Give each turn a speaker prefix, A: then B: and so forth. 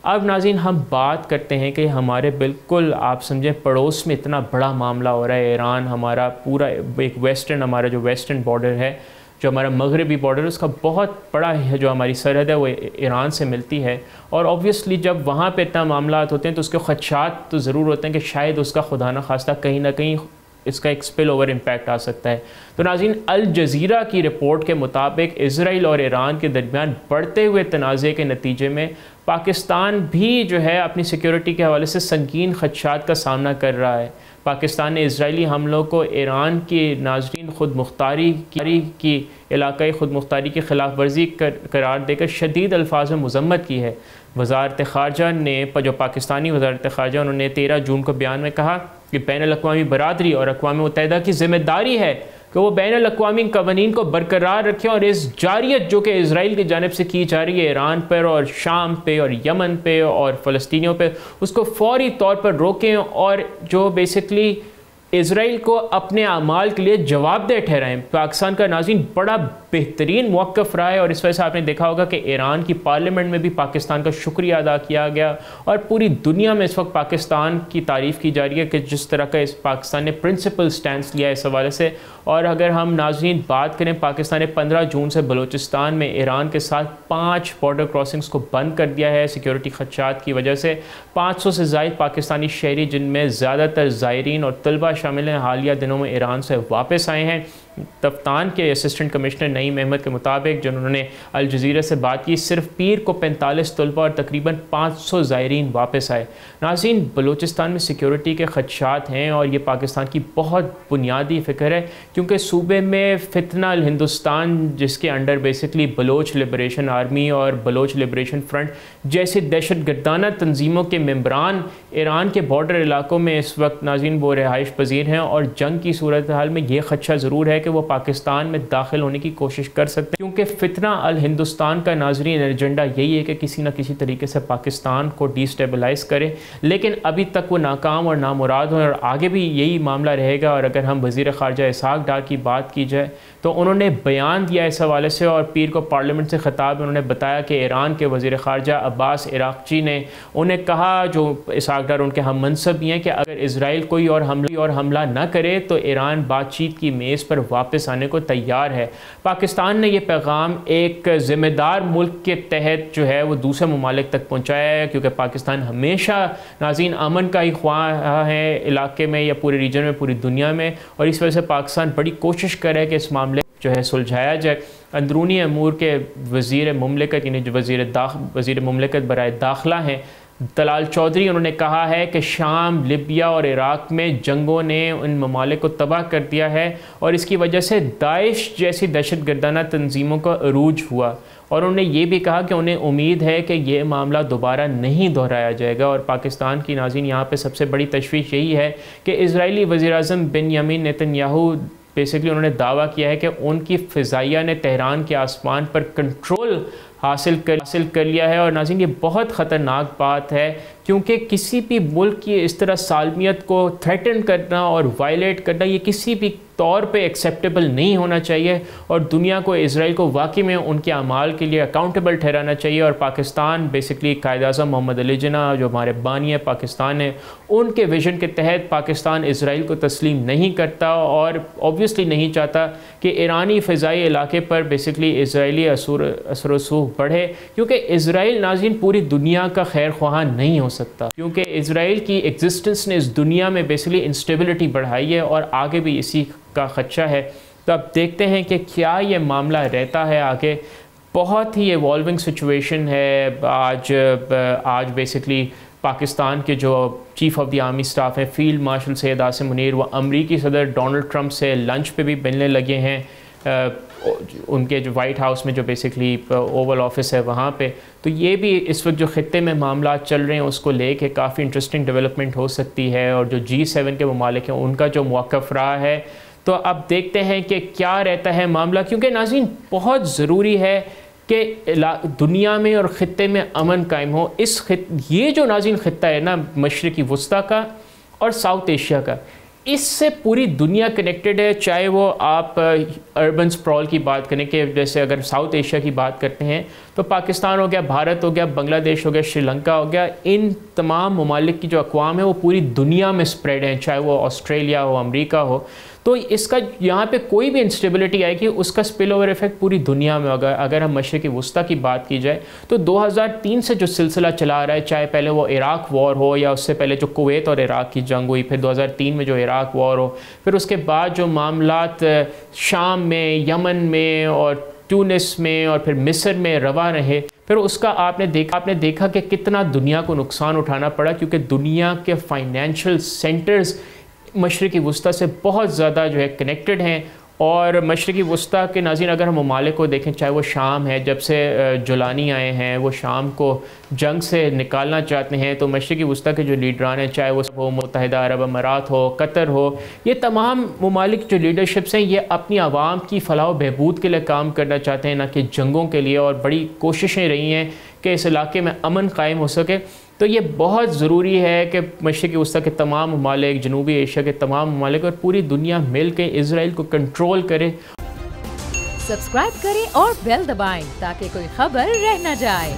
A: اب ناظرین ہم بات کرتے ہیں کہ ہمارے بالکل آپ سمجھیں پڑوس میں اتنا بڑا معاملہ ہو رہا ہے، ایران ہمارا پورا ایک ہمارا جو ویسٹرن بارڈر ہے، جو ہمارا مغربی بارڈر ہے، اس کا بہت بڑا ہے جو ہماری سرحد ہے وہ ایران سے ملتی ہے، اور اوبویسلی جب وہاں پہ اتنا معاملات ہوتے ہیں تو اس کے خدشات تو ضرور ہوتے ہیں کہ شاید اس کا خدا نخواستہ کہیں نہ کہیں اس کا ایک سپل اوور امپیکٹ آ سکتا ہے۔ تو ناظرین الجزیرہ کی رپورٹ کے مطابق اسرائیل اور ایران کے درمیان بڑھتے ہوئے تنازع کے نتیجے میں پاکستان بھی جو ہے اپنی سیکیورٹی کے حوالے سے سنگین خدشات کا سامنا کر رہا ہے۔ پاکستان نے اسرائیلی حملوں کو ایران کی ناظرین خود مختاری کی علاقائی خود مختاری کی خلاف ورزی قرار دے کر شدید الفاظ میں مذمت کی ہے۔ وزارت خارجہ نے جو پاکستانی وزارت خارجہ انہوں نے 13 جون کو بیان میں کہا کہ بین الاقوامی برادری اور اقوام متحدہ کی ذمہ داری ہے کہ وہ بین الاقوامی قوانین کو برقرار رکھیں اور اس جاریت جو کہ اسرائیل کی جانب سے کی جا رہی ہے ایران پر اور شام پہ اور یمن پہ اور فلسطینیوں پہ، اس کو فوری طور پر روکیں اور جو بیسکلی اسرائیل کو اپنے اعمال کے لیے جواب دہ ٹھہرائیں۔ پاکستان کا ناظرین بڑا بہترین موقف رہا ہے، اور اس وجہ سے آپ نے دیکھا ہوگا کہ ایران کی پارلیمنٹ میں بھی پاکستان کا شکریہ ادا کیا گیا، اور پوری دنیا میں اس وقت پاکستان کی تعریف کی جا رہی ہے کہ جس طرح کا اس پاکستان نے پرنسپل سٹینس لیا اس حوالے سے۔ اور اگر ہم ناظرین بات کریں، پاکستان نے 15 جون سے بلوچستان میں ایران کے ساتھ 5 بارڈر کراسنگز کو بند کر دیا ہے سیکیورٹی خدشات کی وجہ سے۔ 500 سے زائد پاکستانی شہری جن میں زیادہ تر زائرین اور طلبہ شامل ہیں حالیہ دنوں میں ایران سے واپس آئے ہیں۔ تفتان کے اسسٹنٹ کمشنر نعیم احمد کے مطابق جنہوں نے الجزیرہ سے بات کی، صرف پیر کو 45 طلبہ اور تقریباً 500 زائرین واپس آئے۔ ناظرین بلوچستان میں سیکیورٹی کے خدشات ہیں، اور یہ پاکستان کی بہت بنیادی فکر ہے، کیونکہ صوبے میں فتنہ الہندوستان جس کے under basically Baloch liberation army اور بلوچ لبریشن فرنٹ جیسے دہشت گردانہ تنظیموں کے ممبران ایران کے بارڈر علاقوں میں اس وقت ناظرین وہ رہائش پذیر ہیں، اور جنگ کی صورتحال میں یہ خدشہ ضرور ہے کہ وہ پاکستان میں داخل ہونے کی کوشش کر سکتے ہیں، کیونکہ فتنہ الہندوستان کا ناظرین ایجنڈا یہی ہے کہ کسی نہ کسی طریقے سے پاکستان کو ڈی سٹیبلائز کرے، لیکن ابھی تک وہ ناکام اور نامراد ہیں، اور آگے بھی یہی معاملہ رہے گا۔ اور اگر ہم وزیر خارجہ اسحاق ڈار کی بات کی جائے تو انہوں نے بیان دیا اس حوالے سے، اور پیر کو پارلیمنٹ سے خطاب انہوں نے بتایا کہ ایران کے وزیر خارجہ عباس عراقچی نے انہیں کہا، جو اسحاق ڈار ان کے ہم منصب بھی ہیں، کہ اگر اسرائیل کوئی اور حملہ نہ کرے تو ایران بات چیت کی میز پر واپس آنے کو تیار ہے۔ پاکستان نے یہ پیغام ایک ذمہ دار ملک کے تحت جو ہے وہ دوسرے ممالک تک پہنچایا ہے، کیونکہ پاکستان ہمیشہ ناظرین امن کا ہی خواہاں ہے علاقے میں یا پورے ریجن میں، پوری دنیا میں، اور اس وجہ سے پاکستان بڑی کوشش کر رہا ہے کہ اس معاملے جو ہے سلجھایا جائے۔ اندرونی امور کے وزیر مملکت یعنی جو وزیر مملکت برائے داخلہ ہیں طلال چودھری، انہوں نے کہا ہے کہ شام، لیبیا اور عراق میں جنگوں نے ان ممالک کو تباہ کر دیا ہے، اور اس کی وجہ سے داعش جیسی دہشت گردانہ تنظیموں کا عروج ہوا، اور انہوں نے یہ بھی کہا کہ انہیں امید ہے کہ یہ معاملہ دوبارہ نہیں دہرایا جائے گا۔ اور پاکستان کی ناظرین یہاں پہ سب سے بڑی تشویش یہی ہے کہ اسرائیلی وزیر اعظم بنیامین نیتن یاہو بیسکلی انہوں نے دعویٰ کیا ہے کہ ان کی فضائیہ نے تہران کے آسمان پر کنٹرول حاصل کر لیا ہے، اور ناظرین یہ بہت خطرناک بات ہے، کیونکہ کسی بھی ملک کی اس طرح سالمیت کو تھریٹن کرنا اور وائلیٹ کرنا یہ کسی بھی طور پہ ایکسیپٹیبل نہیں ہونا چاہیے، اور دنیا کو اسرائیل کو واقعی میں ان کے اعمال کے لیے اکاؤنٹیبل ٹھہرانا چاہیے۔ اور پاکستان بیسکلی قائد اعظم محمد علی جناح جو ہمارے بانی ہے پاکستان ہے، ان کے ویژن کے تحت پاکستان اسرائیل کو تسلیم نہیں کرتا، اور اوبویسلی نہیں چاہتا کہ ایرانی فضائی علاقے پر بیسکلی اسرائیلی اثر و رسوخ بڑھے، کیونکہ اسرائیل ناظرین پوری دنیا کا خیر خواہاں نہیں ہو سکتا، کیونکہ اسرائیل کی ایگزسٹنس نے اس دنیا میں بیسکلی انسٹیبلٹی بڑھائی ہے، اور آگے بھی اسی کا خدشہ ہے۔ تو اب دیکھتے ہیں کہ کیا یہ معاملہ رہتا ہے آگے۔ بہت ہی ایوالونگ سچویشن ہے۔ آج بیسکلی پاکستان کے جو chief of the army staff ہیں فیلڈ مارشل سید عاصم منیر، وہ امریکی صدر ڈونلڈ ٹرمپ سے لنچ پہ بھی ملنے لگے ہیں، ان کے جو وائٹ ہاؤس میں جو بیسکلی اوول آفس ہے وہاں پہ۔ تو یہ بھی اس وقت جو خطے میں معاملات چل رہے ہیں اس کو لے کے کافی انٹرسٹنگ ڈیولپمنٹ ہو سکتی ہے، اور جو G7 کے ممالک ہیں ان کا جو موقف رہا ہے، تو اب دیکھتے ہیں کہ کیا رہتا ہے معاملہ، کیونکہ ناظرین بہت ضروری ہے کہ دنیا میں اور خطے میں امن قائم ہو۔ یہ جو ناظرین خطہ ہے نا مشرقی وسطیٰ کا اور ساؤتھ ایشیا کا، اس سے پوری دنیا کنیکٹڈ ہے، چاہے وہ آپ اربن اسپرال کی بات کریں کہ جیسے اگر ساؤتھ ایشیا کی بات کرتے ہیں تو پاکستان ہو گیا، بھارت ہو گیا، بنگلہ دیش ہو گیا، سری لنکا ہو گیا، ان تمام ممالک کی جو اقوام ہیں وہ پوری دنیا میں سپریڈ ہیں، چاہے وہ آسٹریلیا ہو، امریکہ ہو. تو اس کا یہاں پہ کوئی بھی انسٹیبلٹی آئے گی اس کا اسپل اوور ایفیکٹ پوری دنیا میں ہوگا. اگر ہم مشرقی وسطیٰ کی بات کی جائے تو 2003 سے جو سلسلہ چلا آ رہا ہے، چاہے پہلے وہ عراق وار ہو یا اس سے پہلے جو کویت اور عراق کی جنگ ہوئی، پھر 2003 میں جو عراق وار ہو، پھر اس کے بعد جو معاملات شام میں، یمن میں اور ٹونس میں اور پھر مصر میں روا رہے، پھر اس کا آپ نے دیکھا کہ کتنا دنیا کو نقصان اٹھانا پڑا، کیونکہ دنیا کے فائنینشیل سینٹرز مشرقی وسطیٰ سے بہت زیادہ جو ہے کنیکٹڈ ہیں. اور مشرقی وسطیٰ کے ناظرین اگر ہم ممالک کو دیکھیں، چاہے وہ شام ہے، جب سے جولانی آئے ہیں وہ شام کو جنگ سے نکالنا چاہتے ہیں، تو مشرقی وسطیٰ کے جو لیڈران ہیں، چاہے وہ متحدہ عرب امارات ہو، قطر ہو، یہ تمام ممالک جو لیڈرشپس ہیں یہ اپنی عوام کی فلاح و بہبود کے لیے کام کرنا چاہتے ہیں، نہ کہ جنگوں کے لیے، اور بڑی کوششیں رہی ہیں کہ اس علاقے میں امن قائم ہو سکے. تو یہ بہت ضروری ہے کہ مشرقی وسطیٰ کے تمام ممالک، جنوبی ایشیا کے تمام ممالک اور پوری دنیا مل کے اسرائیل کو کنٹرول کرے.
B: سبسکرائب کریں اور بیل دبائیں تاکہ کوئی خبر رہ نہ جائے.